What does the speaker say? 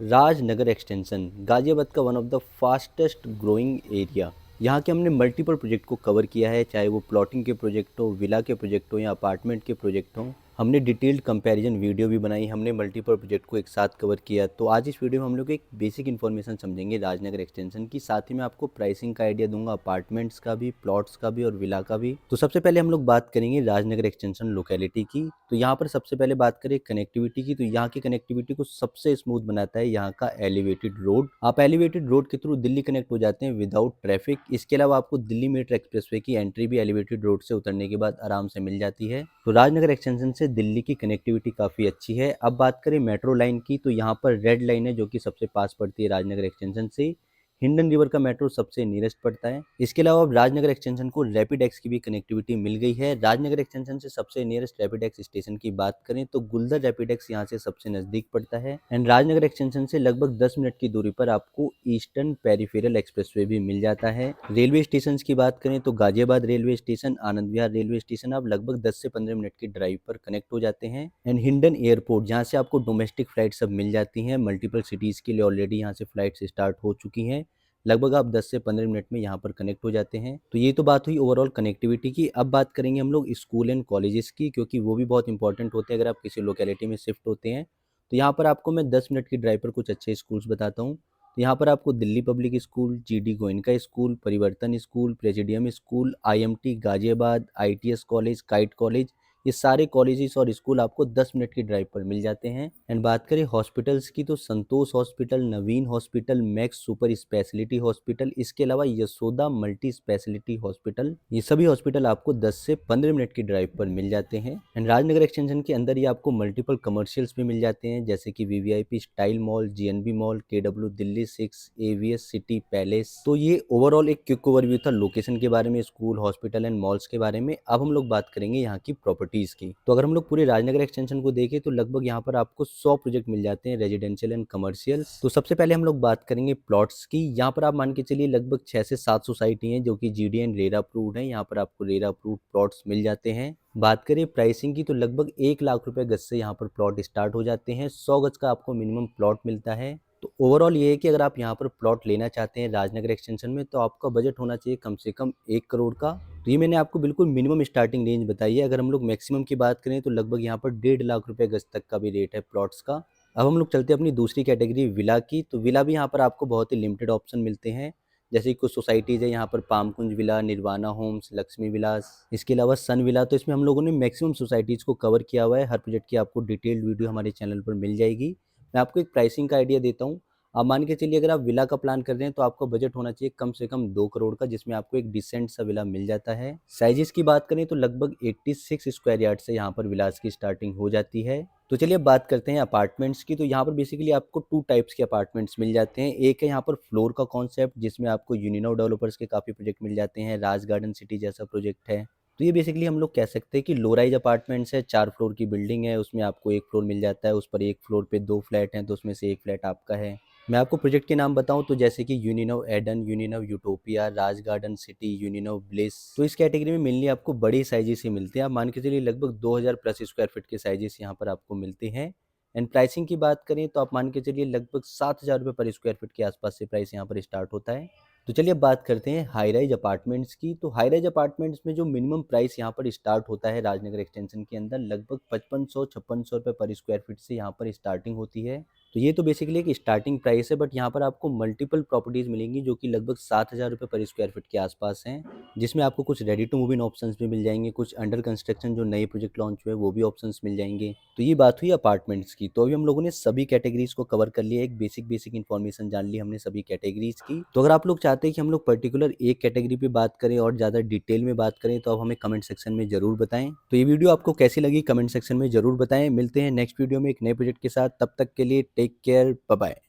Rajnagar extension Ghaziabad का one of the fastest growing area. यहाँ के हमने मल्टीपल प्रोजेक्ट को कवर किया है, चाहे वो प्लॉटिंग के प्रोजेक्ट हो, विला के प्रोजेक्ट हो या अपार्टमेंट के प्रोजेक्ट हो। हमने डिटेल्ड कंपैरिजन वीडियो भी बनाई, हमने मल्टीपल प्रोजेक्ट को एक साथ कवर किया। तो आज इस वीडियो में हम लोग एक बेसिक इन्फॉर्मेशन समझेंगे राजनगर एक्सटेंशन की, साथ ही मैं आपको प्राइसिंग का आइडिया दूंगा, अपार्टमेंट्स का भी, प्लॉट्स का भी और विला का भी। तो सबसे पहले हम लोग बात करेंगे राजनगर एक्सटेंशन लोकेलिटी की। तो यहाँ पर सबसे पहले बात करें कनेक्टिविटी की, तो यहाँ की कनेक्टिविटी को सबसे स्मूथ बनाता है यहाँ का एलिवेटेड रोड। आप एलिवेटेड रोड के थ्रू दिल्ली कनेक्ट हो जाते हैं विदाउट ट्रैफिक। इसके अलावा आपको दिल्ली मेट्रो एक्सप्रेसवे की एंट्री भी एलिवेटेड रोड से उतरने के बाद आराम से मिल जाती है। तो राजनगर एक्सटेंशन से दिल्ली की कनेक्टिविटी काफ़ी अच्छी है। अब बात करें मेट्रो लाइन की, तो यहाँ पर रेड लाइन है जो कि सबसे पास पड़ती है राजनगर एक्सटेंशन से। हिंडन रिवर का मेट्रो सबसे नियरेस्ट पड़ता है। इसके अलावा अब राजनगर एक्सटेंशन को रैपिड एक्स की भी कनेक्टिविटी मिल गई है। राजनगर एक्सटेंशन से सबसे नियरेस्ट रैपिड एक्स स्टेशन की बात करें तो गुलदर रैपिड एक्स यहाँ से सबसे नजदीक पड़ता है। एंड राजनगर एक्सटेंशन से लगभग 10 मिनट की दूरी पर आपको ईस्टर्न पेरिफेरल एक्सप्रेसवे भी मिल जाता है। रेलवे स्टेशन की बात करें तो Ghaziabad railway station, Anand Vihar railway station आप लगभग 10 से 15 मिनट की ड्राइव पर कनेक्ट हो जाते हैं। एंड हिंडन एयरपोर्ट जहाँ से आपको डोमेस्टिक फ्लाइट सब मिल जाती हैं, मल्टीपल सिटीज के लिए ऑलरेडी यहाँ से फ्लाइट्स स्टार्ट हो चुकी हैं। लगभग आप 10 से 15 मिनट में यहाँ पर कनेक्ट हो जाते हैं। तो ये तो बात हुई ओवरऑल कनेक्टिविटी की। अब बात करेंगे हम लोग स्कूल एंड कॉलेजेस की, क्योंकि वो भी बहुत इंपॉर्टेंट होते हैं अगर आप किसी लोकेलिटी में शिफ्ट होते हैं। तो यहाँ पर आपको मैं 10 मिनट की ड्राइव पर कुछ अच्छे स्कूल्स बताता हूँ। तो यहाँ पर आपको Delhi public school, GD Goenka school, Parivartan school, Presidium school, IMT Ghaziabad, ITS college, KIET college, ये सारे कॉलेजेस और स्कूल आपको 10 मिनट की ड्राइव पर मिल जाते हैं। एंड बात करें हॉस्पिटल्स की, तो Santosh hospital, Naveen hospital, Max super speciality hospital, इसके अलावा यशोदा मल्टी स्पेशलिटी हॉस्पिटल, ये सभी हॉस्पिटल आपको 10 से 15 मिनट की ड्राइव पर मिल जाते हैं। एंड राजनगर एक्सटेंशन के अंदर ही आपको मल्टीपल कमर्शियल्स भी मिल जाते हैं, जैसे कि VVIP style mall, GNB mall, KW Delhi 6, AVS city palace. तो ये ओवरऑल एक क्विक ओवरव्यू था लोकेशन के बारे में, स्कूल, हॉस्पिटल एंड मॉल्स के बारे में। अब हम लोग बात करेंगे यहाँ की प्रॉपर्टीज की। तो अगर हम लोग पूरे राजनगर एक्सटेंशन को देखें तो लगभग यहाँ पर आपको 100 प्रोजेक्ट मिल जाते हैं, रेजिडेंशियल एंड कमर्शियल्स। तो सबसे पहले हम लोग बात करेंगे प्लॉट्स की। यहाँ पर आप मान के चलिए लगभग 6 से 7 सोसाइटी हैं जो कि जीडी एंड रेरा अप्रूव्ड है। यहाँ पर आपको रेरा अप्रूव्ड प्लॉट्स मिल जाते हैं। बात करें प्राइसिंग की, तो लगभग 1 लाख रुपए गज से यहाँ पर प्लॉट स्टार्ट हो जाते हैं। 100 गज का आपको मिनिमम प्लॉट मिलता है। तो ओवरऑल ये है कि अगर आप यहाँ पर प्लॉट लेना चाहते हैं राजनगर एक्सटेंशन में, तो आपका बजट होना चाहिए कम से कम 1 करोड़ का। तो ये मैंने आपको बिल्कुल मिनिमम स्टार्टिंग रेंज बताई है। अगर हम लोग मैक्सिमम की बात करें तो लगभग यहाँ पर 1.5 लाख रुपए गज तक का भी रेट है प्लॉट्स का। अब हम लोग चलते हैं अपनी दूसरी कैटेगरी विला की। तो विला भी यहाँ पर आपको बहुत ही लिमिटेड ऑप्शन मिलते हैं, जैसे कि कुछ सोसाइटीज़ है यहाँ पर, पामकुंज विला, निर्वाणा होम्स, लक्ष्मी विलास, इसके अलावा सन विला। तो इसमें हम लोगों ने मैक्सिमम सोसाइटीज़ को कवर किया हुआ है। हर प्रोजेक्ट की आपको डिटेल्ड वीडियो हमारे चैनल पर मिल जाएगी। मैं आपको एक प्राइसिंग का आइडिया देता हूँ। आप मान के चलिए अगर आप विला का प्लान कर रहे हैं तो आपका बजट होना चाहिए कम से कम 2 करोड़ का, जिसमें आपको एक डिसेंट सा विला मिल जाता है। साइजेस की बात करें तो लगभग 86 स्क्वायर यार्ड से यहाँ पर विलास की स्टार्टिंग हो जाती है। तो चलिए अब बात करते हैं अपार्टमेंट्स की। तो यहाँ पर बेसिकली आपको 2 टाइप्स के अपार्टमेंट्स मिल जाते हैं। एक है यहाँ पर फ्लोर का कॉन्सेप्ट, जिसमें आपको यूनिनो डेवलपर्स के काफ़ी प्रोजेक्ट मिल जाते हैं। राज गार्डन सिटी जैसा प्रोजेक्ट है। तो ये बेसिकली हम लोग कह सकते हैं कि लो राइज अपार्टमेंट्स है। 4 फ्लोर की बिल्डिंग है, उसमें आपको 1 फ्लोर मिल जाता है, उस पर 1 फ्लोर पे 2 फ्लैट हैं, तो उसमें से 1 फ्लैट आपका है। मैं आपको प्रोजेक्ट के नाम बताऊं तो जैसे कि यूनिनव एडन, यूनिनव यूटोपिया, राज गार्डन सिटी, यूनिनव ब्लिस। तो इस कैटेगरी में मेनली आपको बड़ी साइजेस ही मिलते हैं। आप मान के चलिए लगभग 2000 प्लस स्क्वायर फीट के साइजेस यहाँ पर आपको मिलते हैं। एंड प्राइसिंग की बात करें तो आप मान के चलिए लगभग 7000 रुपये पर स्क्वायर फीट के आसपास से प्राइस यहाँ पर स्टार्ट होता है। तो चलिए अब बात करते हैं हाई राइज अपार्टमेंट्स की। तो हाई राइज अपार्टमेंट्स में जो मिनिमम प्राइस यहाँ पर स्टार्ट होता है राजनगर एक्सटेंशन के अंदर, लगभग 5500-5600 रुपये पर स्क्वायर फीट से यहाँ पर स्टार्टिंग होती है। तो ये तो बेसिकली एक स्टार्टिंग प्राइस है, बट यहाँ पर आपको मल्टीपल प्रॉपर्टीज़ मिलेंगी जो कि लगभग 7000 रुपये पर स्क्वायर फीट के आसपास हैं, जिसमें आपको कुछ ready to move in options भी मिल जाएंगे, कुछ अंडर कंस्ट्रक्शन जो नए प्रोजेक्ट लॉन्च हुए वो भी ऑप्शंस मिल जाएंगे। तो ये बात हुई अपार्टमेंट्स की। तो अभी हम लोगों ने सभी कैटेगरीज को कवर कर लिया, एक बेसिक इन्फॉर्मेशन जान ली हमने सभी कैटेगरीज की। तो अगर आप लोग चाहते हैं कि हम लोग पर्टिकुलर एक कैटेगरी पे बात करें और ज़्यादा डिटेल में बात करें, तो आप हमें कमेंट सेक्शन में ज़रूर बताएं। तो ये वीडियो आपको कैसी लगी कमेंट सेक्शन में ज़रूर बताएं। मिलते हैं नेक्स्ट वीडियो में एक नए प्रोजेक्ट के साथ, तब तक के लिए टेक केयर, बाय बाय।